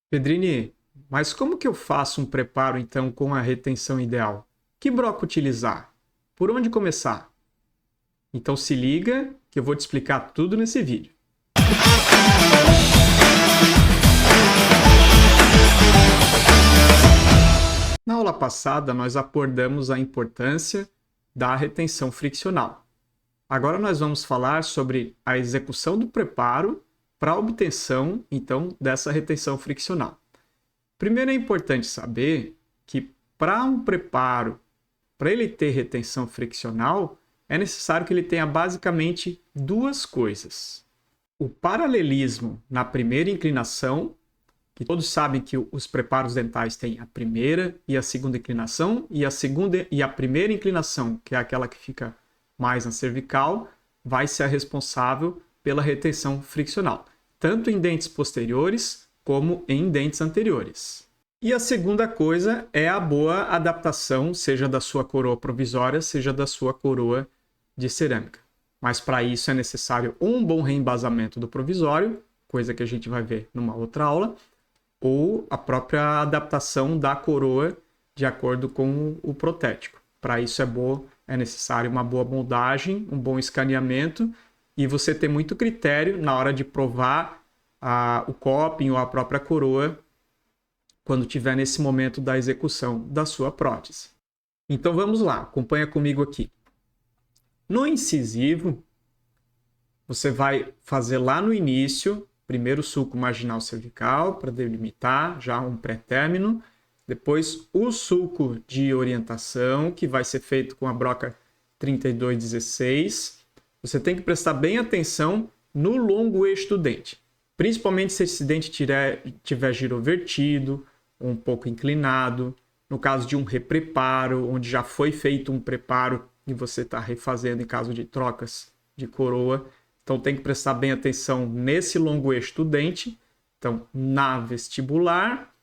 Pedrini, mas como que eu faço um preparo então com a retenção ideal? Que broca utilizar? Por onde começar? Então se liga que eu vou te explicar tudo nesse vídeo. Na aula passada nós abordamos a importância da retenção friccional. Agora nós vamos falar sobre a execução do preparo para a obtenção então dessa retenção friccional. Primeiro é importante saber que para um preparo, para ele ter retenção friccional, é necessário que ele tenha basicamente duas coisas. O paralelismo na primeira inclinação, que todos sabem que os preparos dentais têm a primeira e a segunda inclinação, e a primeira inclinação, que é aquela que fica mais na cervical, vai ser a responsável pela retenção friccional, tanto em dentes posteriores como em dentes anteriores. E a segunda coisa é a boa adaptação, seja da sua coroa provisória, seja da sua coroa de cerâmica. Mas para isso é necessário um bom reembasamento do provisório, coisa que a gente vai ver numa outra aula, ou a própria adaptação da coroa de acordo com o protético. Para isso é necessário uma boa moldagem, um bom escaneamento e você ter muito critério na hora de provar o coping ou a própria coroa quando estiver nesse momento da execução da sua prótese. Então vamos lá, acompanha comigo aqui. No incisivo, você vai fazer lá no início, primeiro o sulco marginal cervical para delimitar já um pré-término, depois o sulco de orientação, que vai ser feito com a broca 3216. Você tem que prestar bem atenção no longo eixo do dente, principalmente se esse dente tiver girovertido, um pouco inclinado, no caso de um repreparo, onde já foi feito um preparo e você está refazendo em caso de trocas de coroa. Então tem que prestar bem atenção nesse longo eixo do dente, então na vestibular,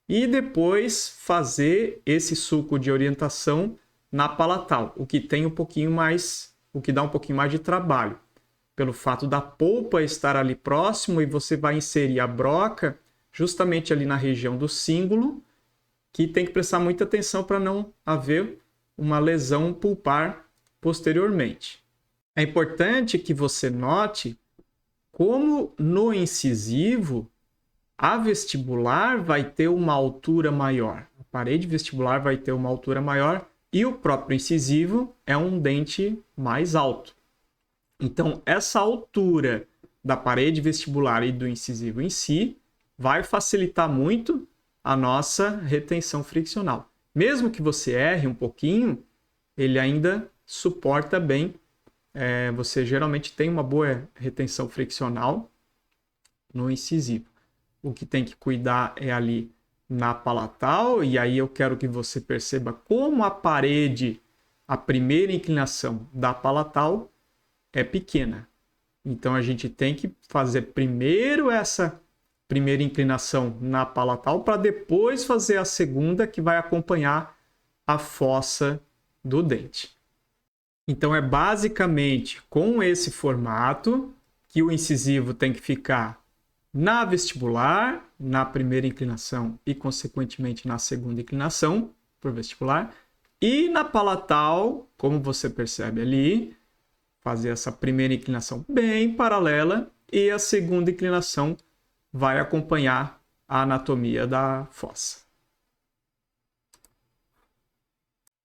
e depois fazer esse sulco de orientação na palatal, o que dá um pouquinho mais de trabalho, pelo fato da polpa estar ali próximo e você vai inserir a broca justamente ali na região do cíngulo, que tem que prestar muita atenção para não haver uma lesão pulpar posteriormente. É importante que você note como no incisivo a vestibular vai ter uma altura maior. A parede vestibular vai ter uma altura maior e o próprio incisivo é um dente mais alto. Então, essa altura da parede vestibular e do incisivo em si vai facilitar muito a nossa retenção friccional. Mesmo que você erre um pouquinho, ele ainda suporta bem. Você geralmente tem uma boa retenção friccional no incisivo. O que tem que cuidar é ali na palatal, e aí eu quero que você perceba como a parede, a primeira inclinação da palatal é pequena. Então a gente tem que fazer primeiro essa primeira inclinação na palatal para depois fazer a segunda, que vai acompanhar a fossa do dente. Então é basicamente com esse formato que o incisivo tem que ficar na vestibular, na primeira inclinação e consequentemente na segunda inclinação por vestibular, e na palatal, como você percebe ali, fazer essa primeira inclinação bem paralela e a segunda inclinação vai acompanhar a anatomia da fossa.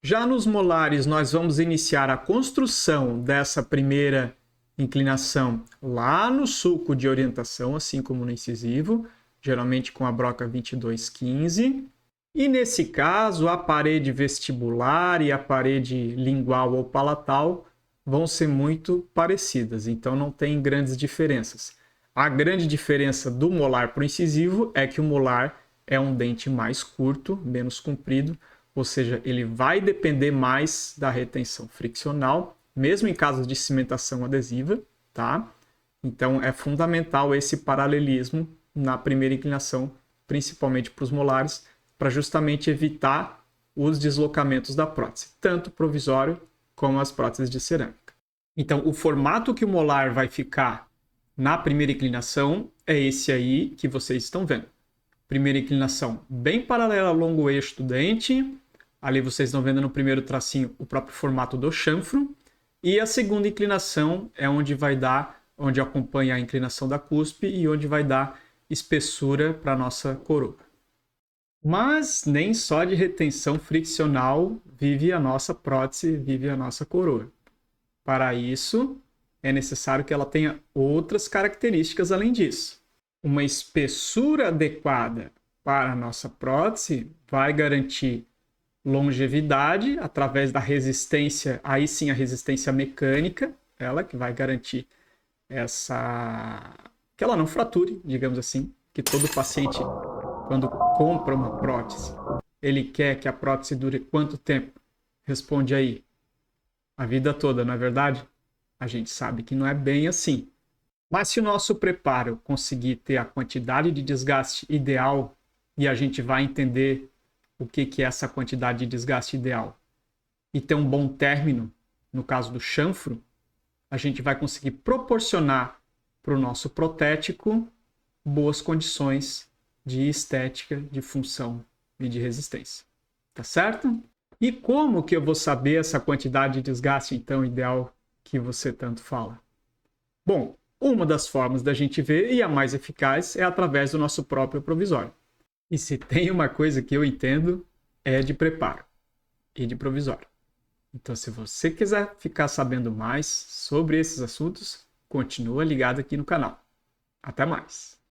Já nos molares, nós vamos iniciar a construção dessa primeira inclinação lá no sulco de orientação, assim como no incisivo, geralmente com a broca 2215. E nesse caso, a parede vestibular e a parede lingual ou palatal vão ser muito parecidas, então não tem grandes diferenças. A grande diferença do molar para o incisivo é que o molar é um dente mais curto, menos comprido, ou seja, ele vai depender mais da retenção friccional, mesmo em casos de cimentação adesiva, tá? Então é fundamental esse paralelismo na primeira inclinação, principalmente para os molares, para justamente evitar os deslocamentos da prótese, tanto provisório como as próteses de cerâmica. Então o formato que o molar vai ficar na primeira inclinação é esse aí que vocês estão vendo. Primeira inclinação bem paralela ao longo eixo do dente. Ali vocês estão vendo no primeiro tracinho o próprio formato do chanfro. E a segunda inclinação é onde vai dar, onde acompanha a inclinação da cúspide e onde vai dar espessura para a nossa coroa. Mas nem só de retenção friccional vive a nossa prótese, vive a nossa coroa. Para isso, é necessário que ela tenha outras características além disso. Uma espessura adequada para a nossa prótese vai garantir longevidade através da resistência, aí sim a resistência mecânica, ela que vai garantir que ela não frature, digamos assim, que todo paciente, quando compra uma prótese, ele quer que a prótese dure quanto tempo? Responde aí, a vida toda, não é verdade? A gente sabe que não é bem assim. Mas se o nosso preparo conseguir ter a quantidade de desgaste ideal, e a gente vai entender o que é essa quantidade de desgaste ideal, e ter um bom término, no caso do chanfro, a gente vai conseguir proporcionar para o nosso protético boas condições de estética, de função e de resistência. Tá certo? E como que eu vou saber essa quantidade de desgaste, então, ideal que você tanto fala? Bom, uma das formas da gente ver, e a mais eficaz, é através do nosso próprio provisório. E se tem uma coisa que eu entendo, é de preparo e de provisório. Então, se você quiser ficar sabendo mais sobre esses assuntos, continua ligado aqui no canal. Até mais!